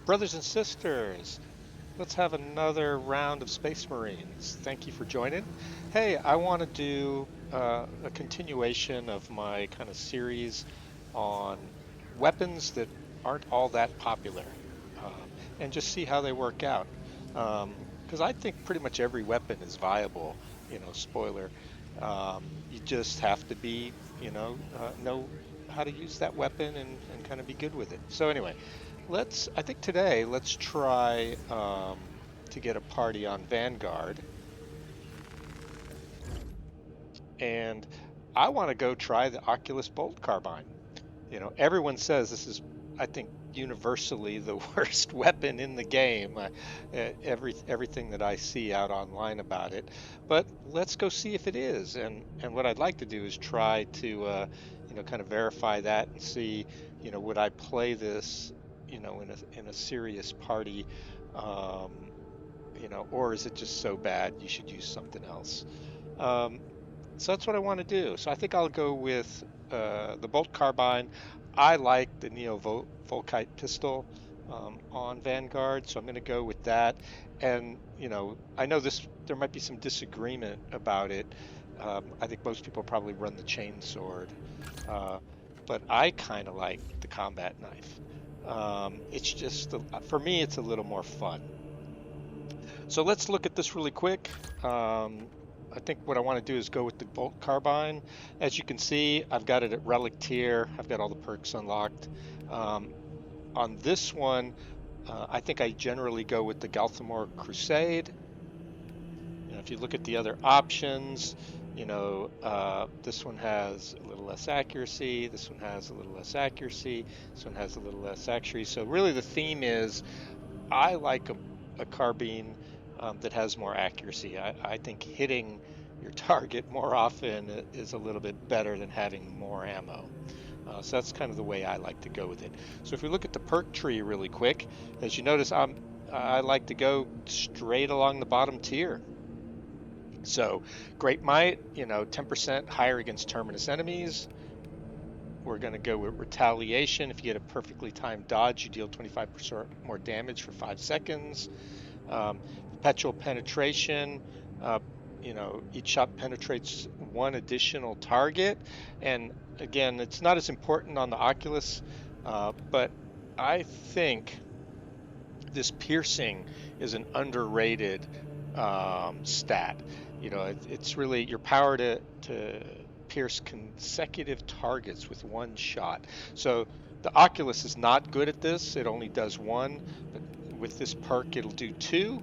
Brothers and sisters, let's have another round of Space Marines. Thank you for joining. Hey, I want to do a continuation of my kind of series on weapons that aren't all that popular, and just see how they work out. Because I think pretty much every weapon is viable. Spoiler. You just have to know how to use that weapon and kind of be good with it. So anyway, I think today, let's try to get a party on Vanguard. And I want to go try the Oculus Bolt Carbine. Everyone says this is, I think, universally the worst weapon in the game. Everything that I see out online about it. But let's go see if it is. And what I'd like to do is try to, kind of verify that and see, would I play this, in a serious party, um, or is it just so bad you should use something else? Um, so that's what I want to do. So I think I'll go with the Bolt Carbine. I like the Neo Volkite pistol on Vanguard, so I'm going to go with that. And I know there might be some disagreement about it. I think most people probably run the chain sword, uh, but I kind of like the combat knife. It's just for me, it's a little more fun. So let's look at this really quick. I think what I want to do is go with the Bolt Carbine. As you can see, I've got it at Relic tier. I've got all the perks unlocked. Um, on this one, I think I generally go with the Galthamore Crusade. If you look at the other options, this one has a little less accuracy. This one has a little less accuracy. This one has a little less accuracy. So really the theme is I like a carbine that has more accuracy. I think hitting your target more often is a little bit better than having more ammo. So that's kind of the way I like to go with it. So if we look at the perk tree really quick, as you notice, I like to go straight along the bottom tier. So Great Might, 10% higher against terminus enemies. We're going to go with Retaliation. If you get a perfectly timed dodge, you deal 25% more damage for 5 seconds. Perpetual Penetration. Uh, each shot penetrates one additional target. And again, it's not as important on the Oculus, but I think this piercing is an underrated stat. It's really your power to pierce consecutive targets with one shot. So the Oculus is not good at this. It only does one, but with this perk, it'll do two.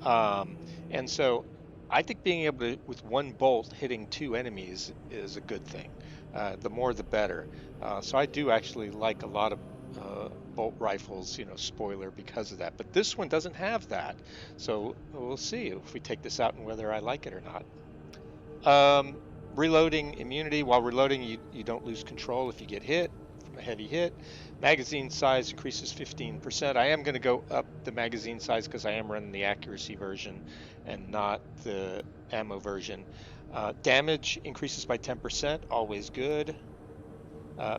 Um, and so I think being able to, with one bolt, hitting two enemies is a good thing. The more, the better. So I do actually like a lot of bolt rifles, spoiler because of that. But this one doesn't have that. So we'll see if we take this out and whether I like it or not. Um, Reloading immunity. While reloading, you don't lose control if you get hit from a heavy hit. Magazine size increases 15%. I am going to go up the magazine size because I am running the accuracy version and not the ammo version. Damage increases by 10%, always good.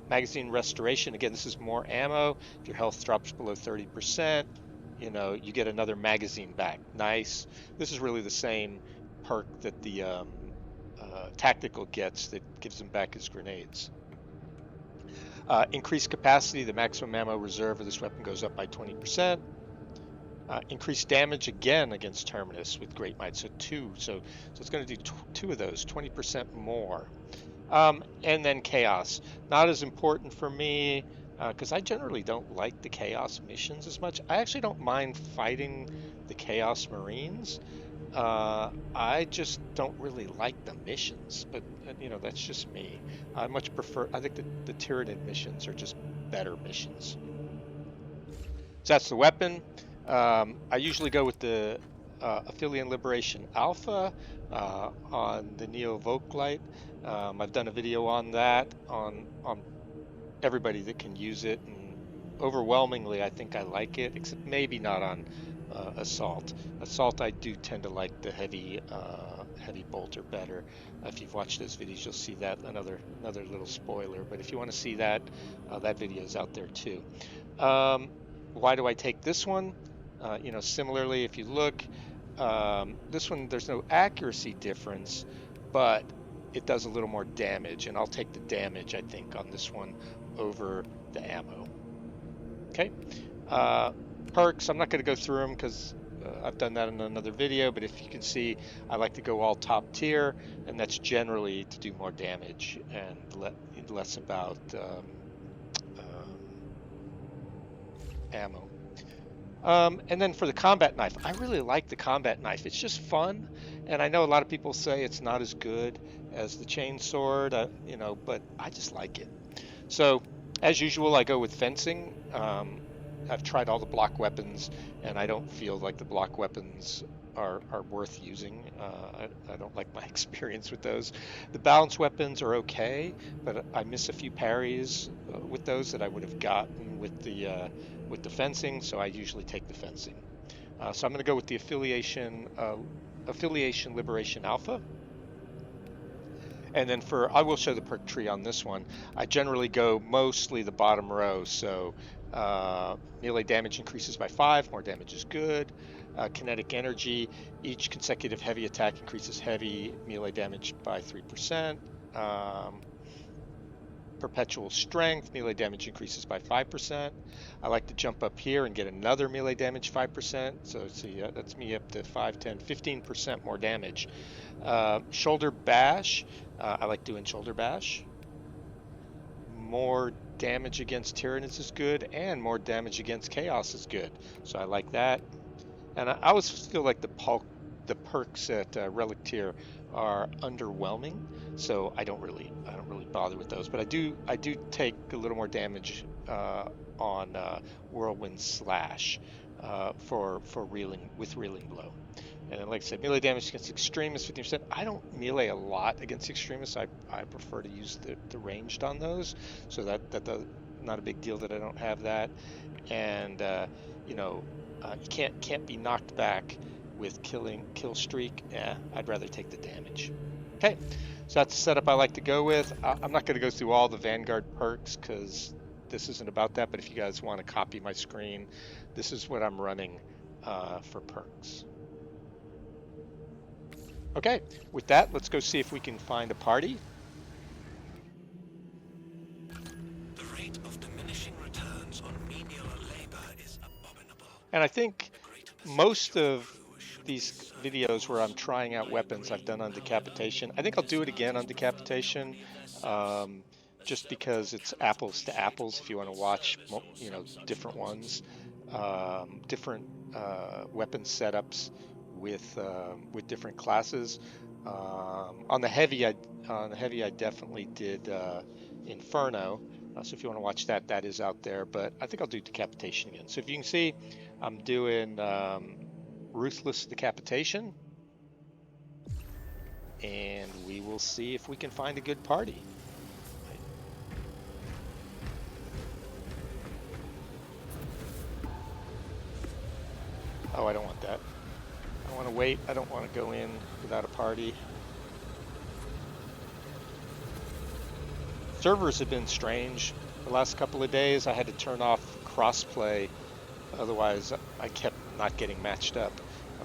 Magazine restoration, again, this is more ammo. If your health drops below 30%, you get another magazine back. Nice. This is really the same perk that the tactical gets that gives them back his grenades. Increased capacity, the maximum ammo reserve of this weapon goes up by 20%. Increased damage again against Terminus with Great Might, so two. So it's going to do two of those, 20% more. And then Chaos. Not as important for me because I generally don't like the Chaos missions as much. I actually don't mind fighting the Chaos Marines. I just don't really like the missions, but that's just me. I much prefer. I think the Tyranid missions are just better missions. So that's the weapon. I usually go with the Aphelion Liberation Alpha on the Neo Volkite. I've done a video on that on everybody that can use it, and overwhelmingly, I think I like it, except maybe not on Assault. Assault, I do tend to like the heavy bolter better. If you've watched those videos, you'll see that another little spoiler. But if you want to see that, that video is out there too. Um, Why do I take this one? You know, similarly, if you look, this one, there's no accuracy difference, but it does a little more damage, and I'll take the damage, I think, on this one over the ammo. Okay. Perks, I'm not going to go through them because I've done that in another video, but if you can see, I like to go all top tier, and that's generally to do more damage and less about ammo. And then for the combat knife, I really like the combat knife. It's just fun, and I know a lot of people say it's not as good as the chain sword, you know, but I just like it. So, as usual, I go with fencing. I've tried all the block weapons, and I don't feel like the block weapons are worth using. I don't like my experience with those. The balance weapons are okay, but I miss a few parries with those that I would have gotten with the fencing, so I usually take the fencing. So I'm going to go with the affiliation Liberation Alpha. And then I will show the perk tree on this one. I generally go mostly the bottom row. So melee damage increases by 5, more damage is good. Kinetic energy, each consecutive heavy attack increases heavy melee damage by 3%. Perpetual strength, melee damage increases by 5%. I like to jump up here and get another melee damage 5%. So see, that's me up to 5, 10, 15% more damage. Shoulder bash, I like doing shoulder bash. More damage against Tyrannus is good, and more damage against Chaos is good. So I like that. And I always feel like the perks at Relic tier are underwhelming, so I don't really bother with those. But I do take a little more damage on Whirlwind Slash for reeling blow. And then, like I said, melee damage against extremists 50%. I don't melee a lot against extremists. I prefer to use the ranged on those, so that does not a big deal that I don't have that. And you know, you can't be knocked back with kill streak. I'd rather take the damage. Okay, so that's the setup I like to go with. I'm not going to go through all the Vanguard perks because this isn't about that, but if you guys want to copy my screen, this is what I'm running for perks. Okay, with that, let's go see if we can find a party. The rate of diminishing returns on menial labor is abominable. And I think most of these videos where I'm trying out weapons I've done on Decapitation. I think I'll do it again on Decapitation, just because it's apples to apples. If you want to watch, you know, different ones, different weapon setups with different classes. On the heavy, I definitely did Inferno. So if you want to watch that, that is out there. But I think I'll do Decapitation again. So if you can see, I'm doing Ruthless Decapitation, and we will see if we can find a good party. Oh, I don't want that. I want to wait. I don't want to go in without a party. Servers have been strange. The last couple of days I had to turn off crossplay, otherwise I kept not getting matched up,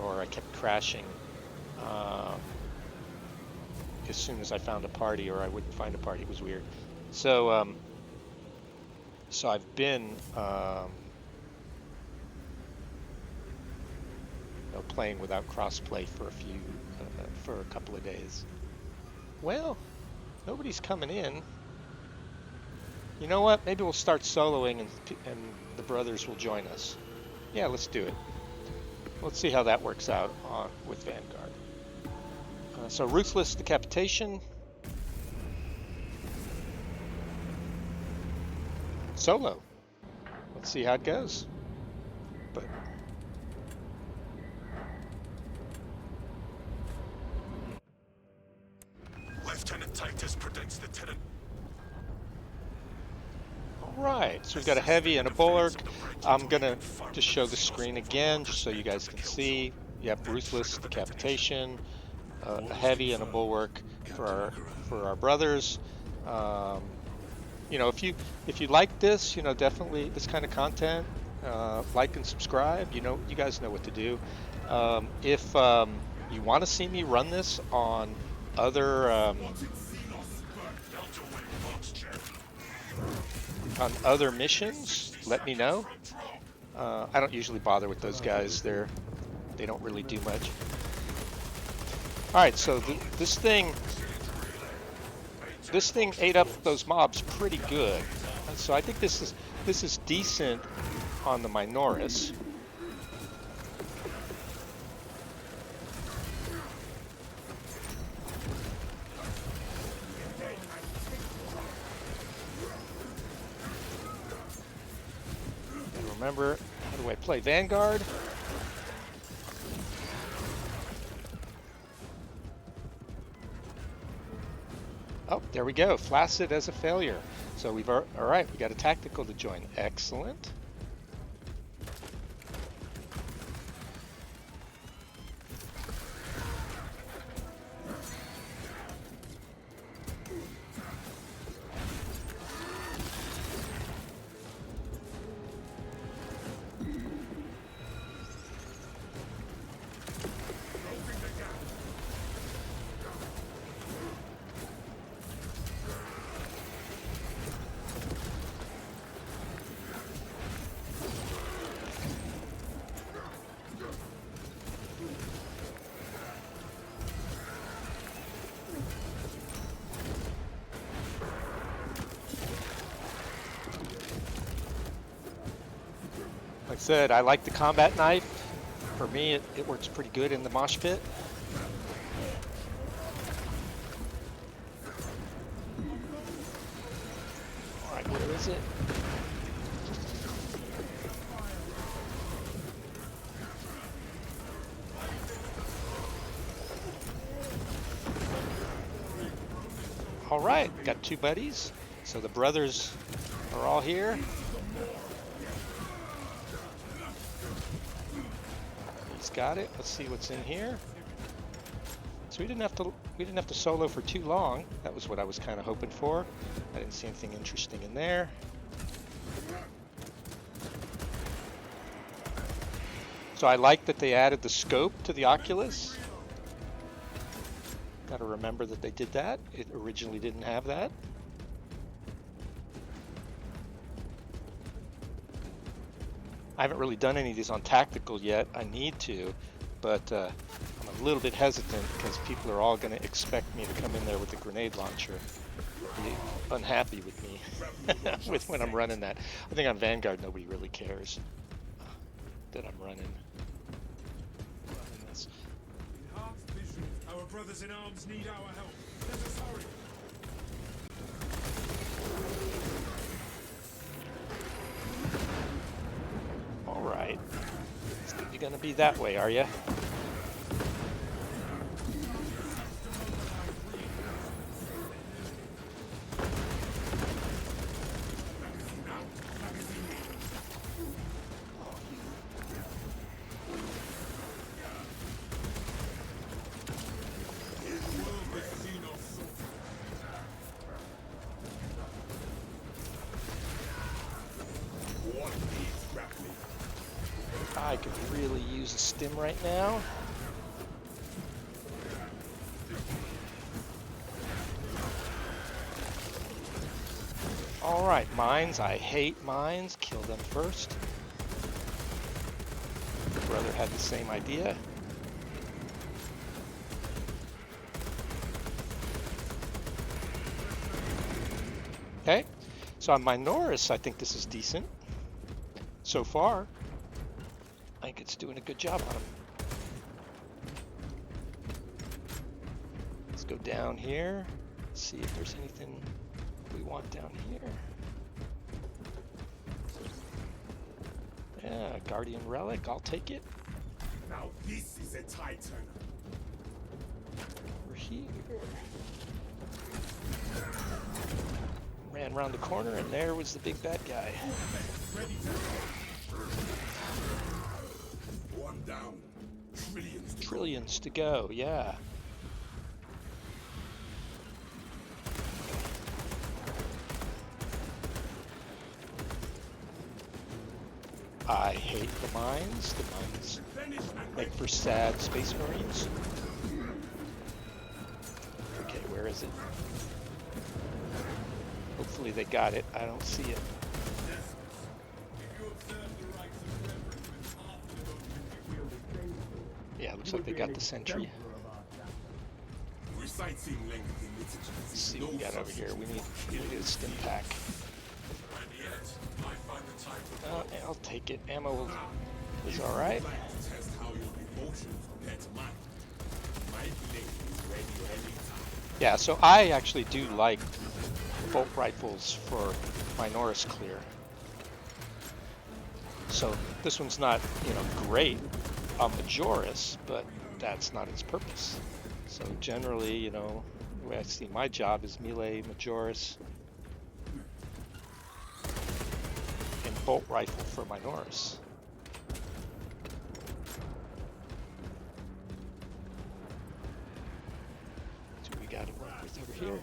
or I kept crashing as soon as I found a party, or I wouldn't find a party. It was weird. So so I've been playing without crossplay for a couple of days. Well, nobody's coming in. You know what? Maybe we'll start soloing, and the brothers will join us. Yeah, let's do it. Let's see how that works out with Vanguard. So Ruthless Decapitation. Solo. Let's see how it goes. But Lieutenant Titus predicts the tenant. Alright, so we've got a heavy and a bulwark. I'm gonna just show the screen again, just so you guys can see. Yep, Ruthless Decapitation, a heavy and a bulwark for our brothers. You know, if you like this, you know, definitely this kind of content, Like and subscribe. You know, you guys know what to do. If you want to see me run this on other missions, let me know. I don't usually bother with those guys. They don't really do much. All right, so this thing ate up those mobs pretty good. So I think this is decent on the Minoris. And remember, how do I play Vanguard? Oh, there we go. Flaccid as a failure. So all right, we got a tactical to join. Excellent. Like I said, I like the combat knife. For me, it works pretty good in the mosh pit. All right, where is it? All right, got two buddies. So the brothers are all here. He's got it. Let's see what's in here. So we didn't have to solo for too long. That was what I was kind of hoping for. I didn't see anything interesting in there. So I like that they added the scope to the Occulus. Got to remember that they did that. It originally didn't have that. I haven't really done any of these on tactical yet. I need to, but I'm a little bit hesitant because people are all going to expect me to come in there with a grenade launcher. Be unhappy with me with when I'm running that. I think on Vanguard nobody really cares that I'm running this. Our brothers in arms need our help. Let us hurry. All right. You're gonna be that way, are you? I could really use a stim right now. All right, mines. I hate mines. Kill them first. My brother had the same idea. Okay, so on Minoris, I think this is decent so far. I think it's doing a good job on him. Let's go down here, see if there's anything we want down here. Yeah, Guardian Relic, I'll take it. Now this is a Titan. Over here. Ran around the corner and there was the big bad guy. One down. Trillions to go, yeah. I hate the mines. The mines make for sad space marines. Okay, where is it? Hopefully they got it. I don't see it. Yeah, looks like they got the sentry. Let's see what we got over here. We need a stim pack. I'll take it. Ammo is alright. Yeah, so I actually do like bolt rifles for my Norris clear. So this one's not, great on Majoris, but that's not its purpose. So generally, the way I see my job is melee, Majoris, and bolt rifle for my Norris. So we got to work with over here.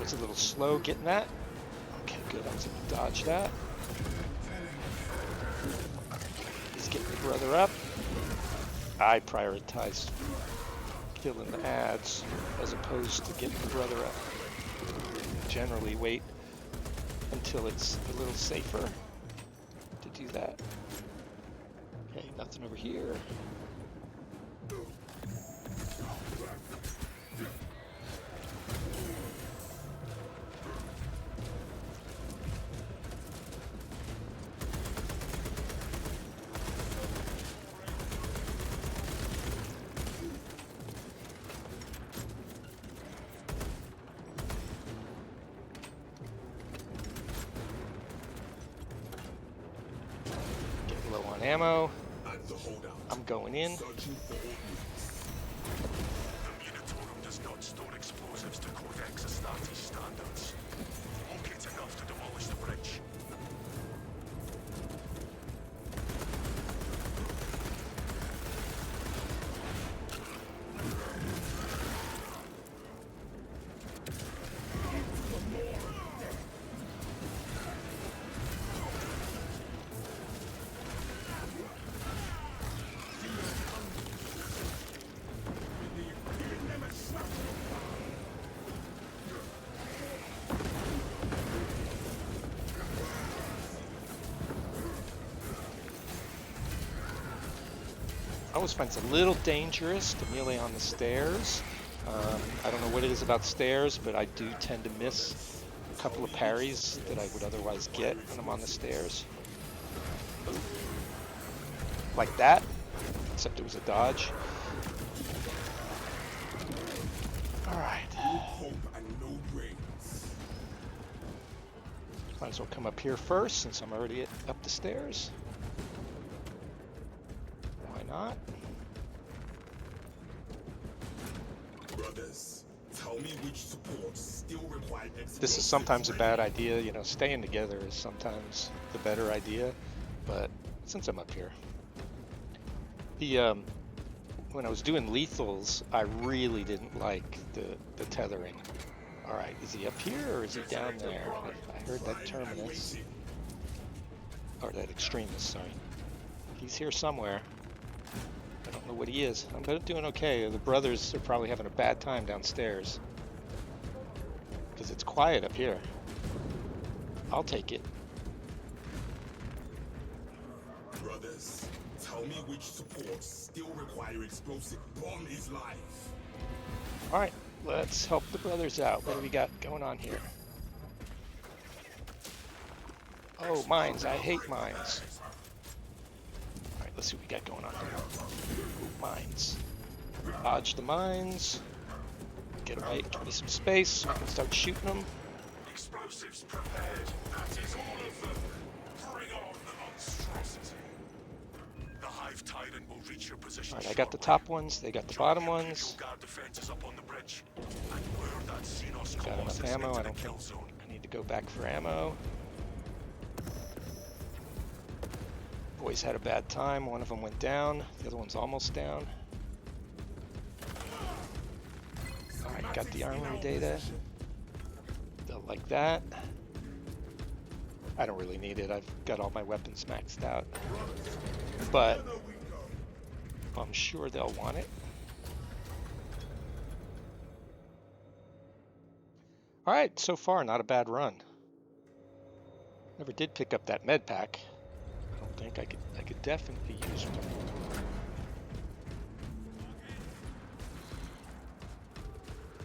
A little slow getting that. Okay, good. I was able to dodge that. He's getting the brother up. I prioritized killing the ads as opposed to getting the brother up. Generally wait until it's a little safer to do that. Okay, nothing over here. Ammo. I'm going in. The Munitorum does not store explosives to Codex Astartes standards. Won't get enough to demolish the bridge. I always find it's a little dangerous to melee on the stairs. I don't know what it is about stairs, but I do tend to miss a couple of parries that I would otherwise get when I'm on the stairs. Like that, except it was a dodge. Alright. Might as well come up here first since I'm already up the stairs. Why not? Brothers, tell me which supports still require This is sometimes a bad idea, you know, staying together is sometimes the better idea, but since I'm up here. When I was doing lethals, I really didn't like the tethering. Alright, is he up here or is he down there? I heard that terminus. Or that extremist, sorry. He's here somewhere. I don't know what he is. I'm doing okay. The brothers are probably having a bad time downstairs. Because it's quiet up here. I'll take it. Brothers, tell me which supports still require explosive. Bomb is life. Alright, let's help the brothers out. What do we got going on here? Oh, mines. I hate mines. Alright, let's see what we got going on here. Ooh, mines. Dodge the mines. Get away. Give me some space so I can start shooting them. Explosives prepared. That is all of them. Bring on the monstrosity. The Hive Tyrant will reach your position. Alright, I got the top ones, they got the bottom ones. Guard defenses up on the bridge. And where that Xenos Got enough Colossus ammo, into I the don't kill think zone. I need to go back for ammo. Boys had a bad time, one of them went down, the other one's almost down. Alright, got the armory data. They'll like that. I don't really need it, I've got all my weapons maxed out. But I'm sure they'll want it. Alright, so far not a bad run. Never did pick up that med pack. I don't think I could definitely use one.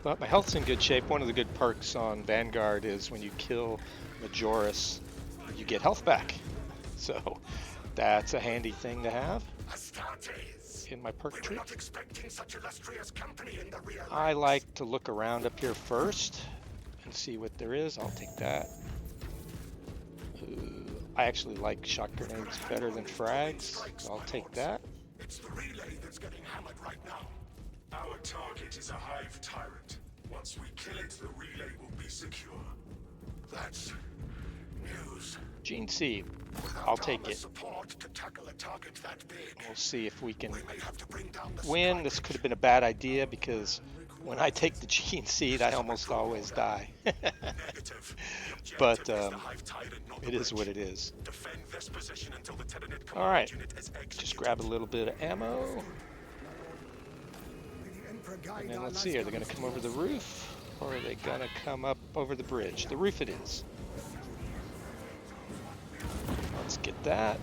But my health's in good shape. One of the good perks on Vanguard is when you kill Majoris, you get health back. So that's a handy thing to have in my perk tree. I like to look around up here first and see what there is. I'll take that. I actually like shot grenades better than frags. So I'll take that. It's the relay that's getting hammered right now. Our target is a hive tyrant. Once we kill it, the relay will be secure. That's news. Gene C. I'll take it. Support to tackle a target that big. We'll see if we can We may have to bring down the win. This could have been a bad idea because when I take the gene seed, I almost always die. Negative. But it is what it is. Defend this position until the Tyranid All right, command unit is executed. just grab a little bit of ammo. And then let's see, are they going to come over the roof or are they going to come up over the bridge? The roof it is. Let's get that.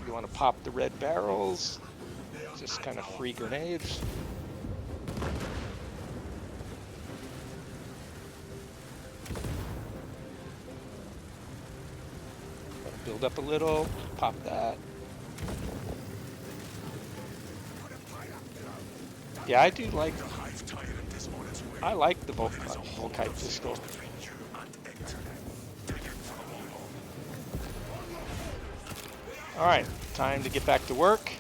You want to pop the red barrels. Just kind of free grenades. Build up a little, pop that. Yeah, I do like. I like the Volkite pistol. All right, time to get back to work.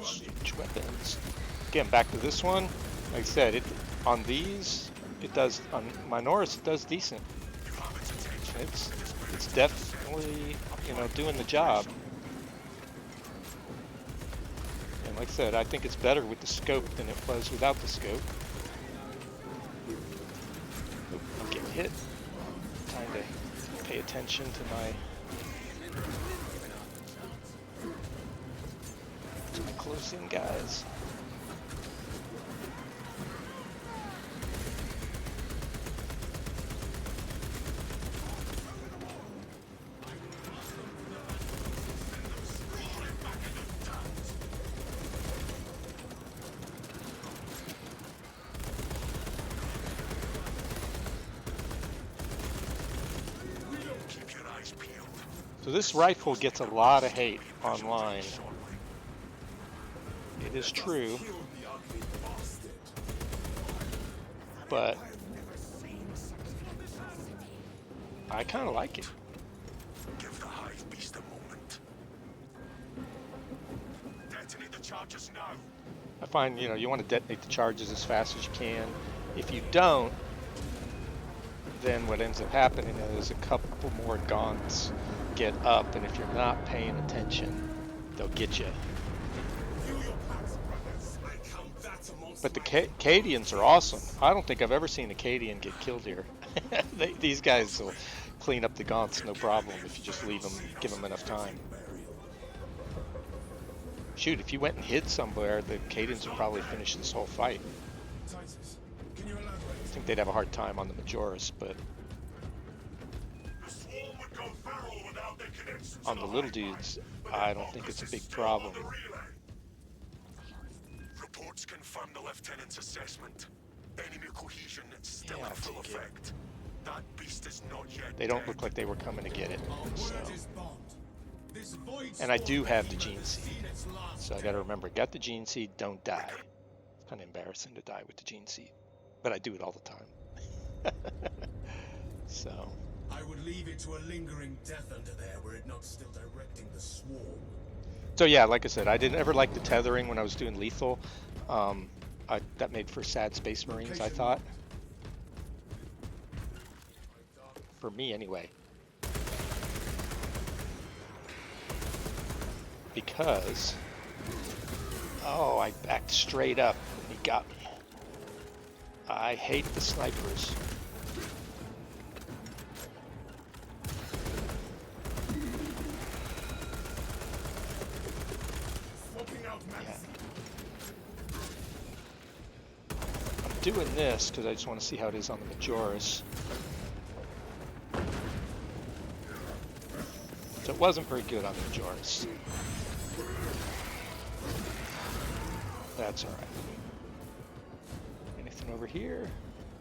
Switch weapons. Again, back to this one. Like I said, it on these, it does on my Norris. It does decent. It's definitely, you know, doing the job. And like I said, I think it's better with the scope than it was without the scope. Oop, I'm getting hit. Time to pay attention to my close in guys. So this rifle gets a lot of hate online. It is true, but I kind of like it. Give the hive beast a moment. Detonate the charges now. I find, you know, you want to detonate the charges as fast as you can. If you don't, then what ends up happening is a couple more gaunts get up, and if you're not paying attention, they'll get you. But the Cadians are awesome. I don't think I've ever seen a Cadian get killed here. These guys will clean up the gaunts no problem if you just leave them, give them enough time. Shoot, if you went and hid somewhere, the Cadians would probably finish this whole fight. I think they'd have a hard time on the Majoris, but on the little dudes, I don't think it's a big problem. Reports confirm the lieutenant's assessment. Enemy cohesion is still Yeah, in I'll full take it. effect. That beast is not yet They don't dead. look like they were coming to get it. So. Word is bond. This void And I do spawn have the behemoth gene has seed. seen its last So I got to remember, got the gene seed, don't die. It's kind of embarrassing to die with the gene seed, but I do it all the time. So. I would leave it to a lingering death under there were it not still directing the swarm. So yeah, like I said, I didn't ever like the tethering when I was doing lethal. That made for sad Space Marines, I thought. For me, anyway. Because, oh, I backed straight up and he got me. I hate the snipers. I'm doing this because I just want to see how it is on the Majoris. So it wasn't very good on the Majoris. That's alright. Anything over here?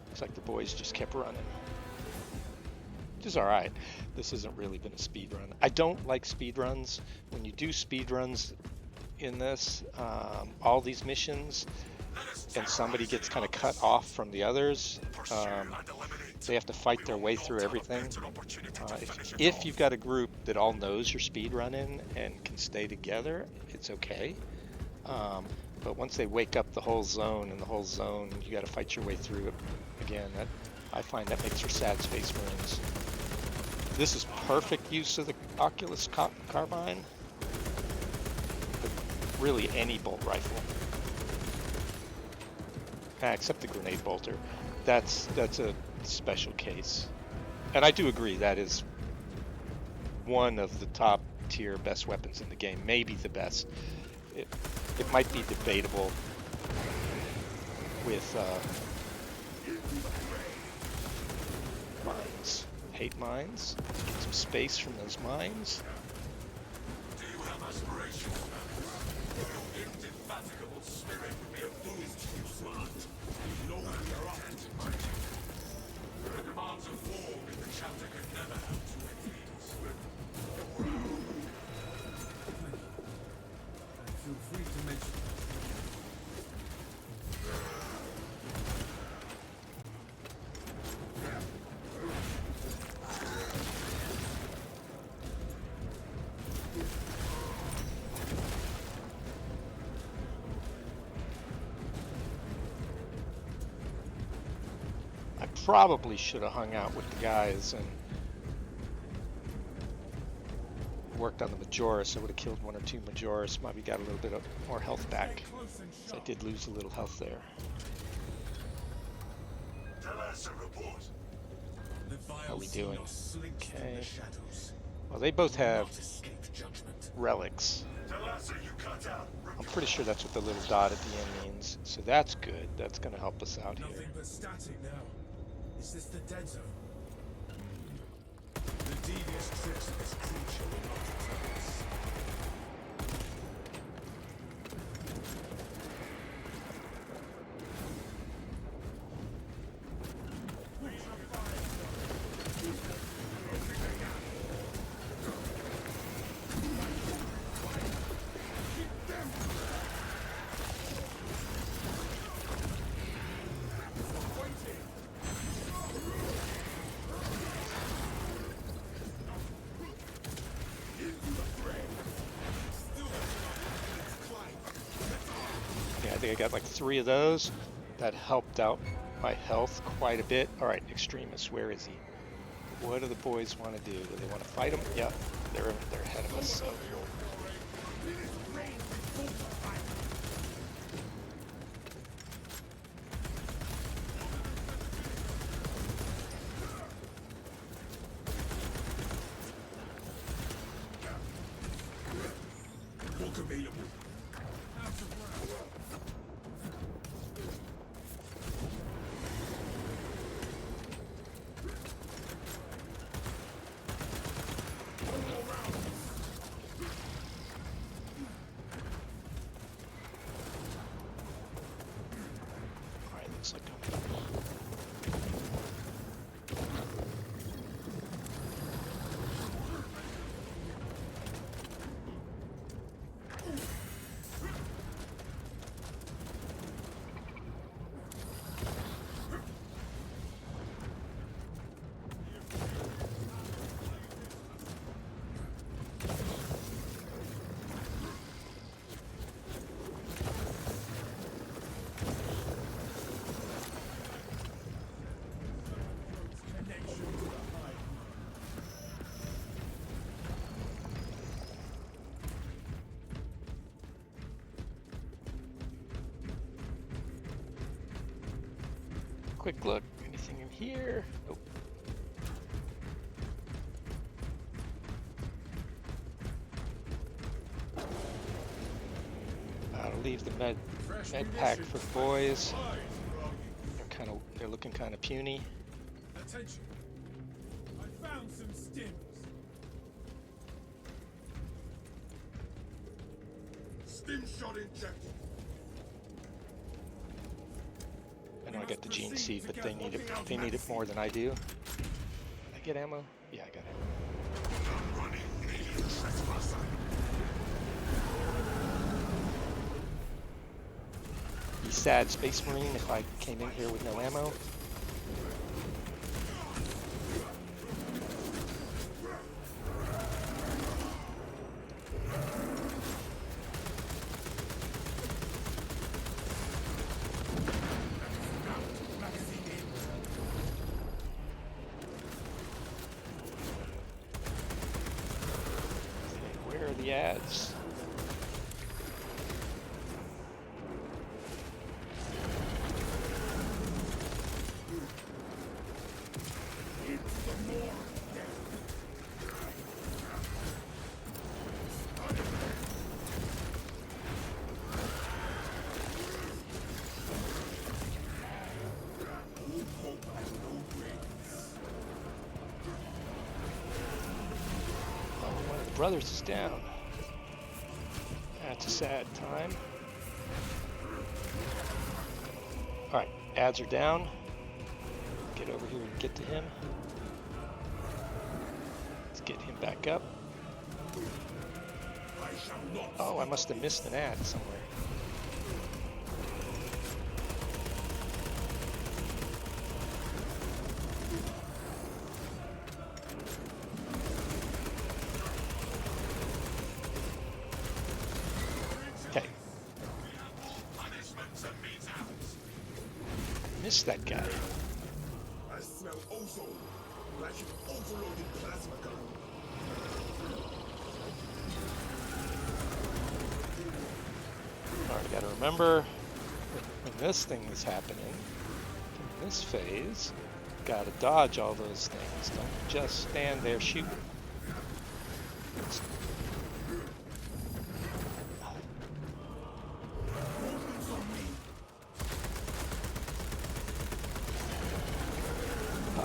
Looks like the boys just kept running. Which is alright. This hasn't really been a speed run. I don't like speed runs. When you do speed runs in this, all these missions, and somebody gets kind of cut off from the others, they have to fight their way through everything. If you've got a group that all knows you're speed running and can stay together, it's okay. But once they wake up the whole zone and the whole zone, you got to fight your way through it again. That I find that makes for sad Space Marines. This is perfect use of the Occulus Carbine. But really, any bolt rifle, except the grenade bolter. That's a special case. And I do agree that is one of the top tier best weapons in the game, maybe the best. It might be debatable with mines. Hate mines. Get some space from those mines. Do you have aspirations? Your indefatigable spirit would be opposed to you, smart. No, you're off. The demands of war in the chapter could never have too many leaders. Feel free to mention that. I probably should have hung out with the guys and worked on the Majoris. I would have killed one or two Majoris, maybe got a little bit more health back. So I did lose a little health there. How are we doing? Okay. Well, they both have relics. I'm pretty sure that's what the little dot at the end means. So that's good. That's going to help us out here. Nothing but static now. Is this the dead zone? The devious tricks of this creature will not deter us. I think I got like 3 of those. That helped out my health quite a bit. All right, Extremis, where is he? What do the boys want to do? Do they want to fight him? Yep, they're ahead of us. So. Walk available. All right, looks like quick look. Anything in here? Nope. I'll leave the med pack for the boys. They're looking kind of puny. Attention! I found some stims. Stim shot injected. I know I got the gene seed, but they need it. They need it more than I do. Did I get ammo? Yeah, I got ammo. Running alien trespasser. Be sad, Space Marine, if I came in here with no ammo. Where are the ads? Brothers is down. That's a sad time. Alright, ads are down. Get over here and get to him. Let's get him back up. Oh, I must have missed an ad somewhere. Missed that guy. I smell ozone, like an overloaded plasma gun. Alright, gotta remember when this thing is happening, in this phase, gotta dodge all those things. Don't just stand there shooting.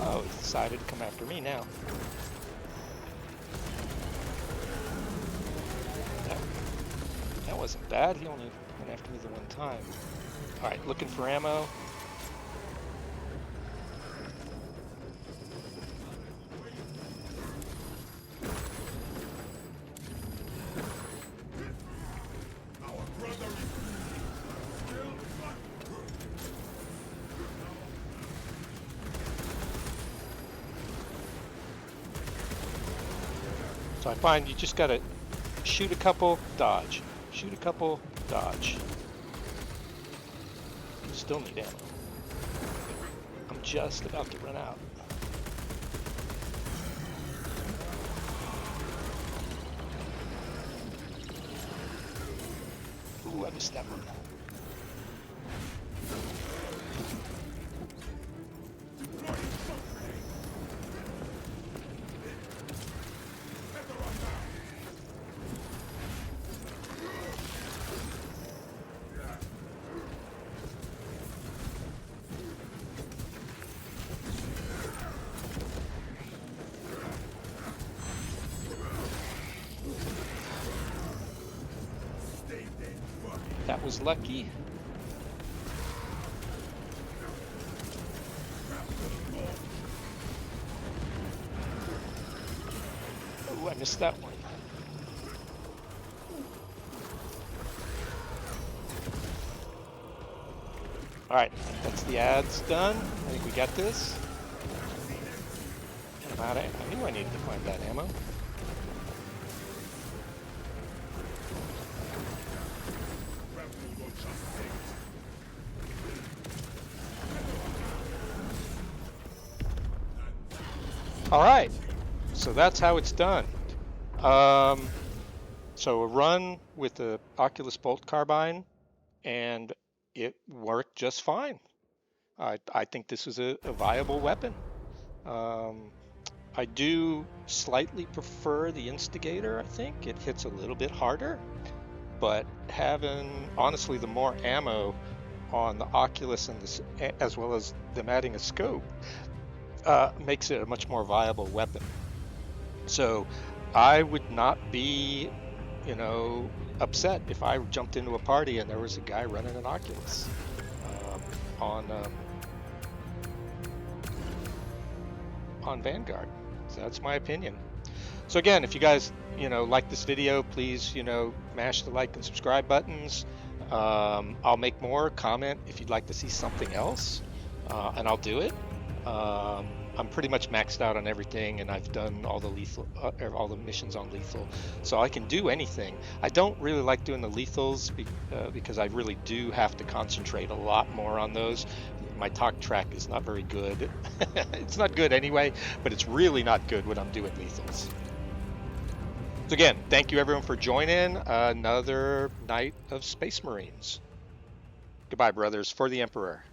Oh, he's decided to come after me now. That wasn't bad. He only went after me the one time. Alright, looking for ammo. So I find you just gotta shoot a couple, dodge. Shoot a couple, dodge. Still need ammo. I'm just about to run out. Ooh, I missed that one. That was lucky. Ooh, I missed that one. Alright, that's the ads done. I think we got this. And I'm out of ammo. I knew I needed to find that ammo. Alright, so that's how it's done. So a run with the Oculus Bolt Carbine, and it worked just fine. I think this is a viable weapon. I do slightly prefer the Instigator. I think it hits a little bit harder, but having honestly the more ammo on the Oculus and this, as well as them adding a scope, makes it a much more viable weapon. So I would not be, you know, upset if I jumped into a party and there was a guy running an Oculus on Vanguard. So that's my opinion. So again, if you guys, like this video, please, mash the like and subscribe buttons. I'll make more. Comment if you'd like to see something else, and I'll do it. I'm pretty much maxed out on everything, and I've done all the lethal, all the missions on lethal, so I can do anything. I don't really like doing the lethals because I really do have to concentrate a lot more on those. My talk track is not very good. It's not good anyway, but it's really not good when I'm doing lethals. So again, thank you everyone for joining another night of Space Marines. Goodbye, brothers, for the Emperor.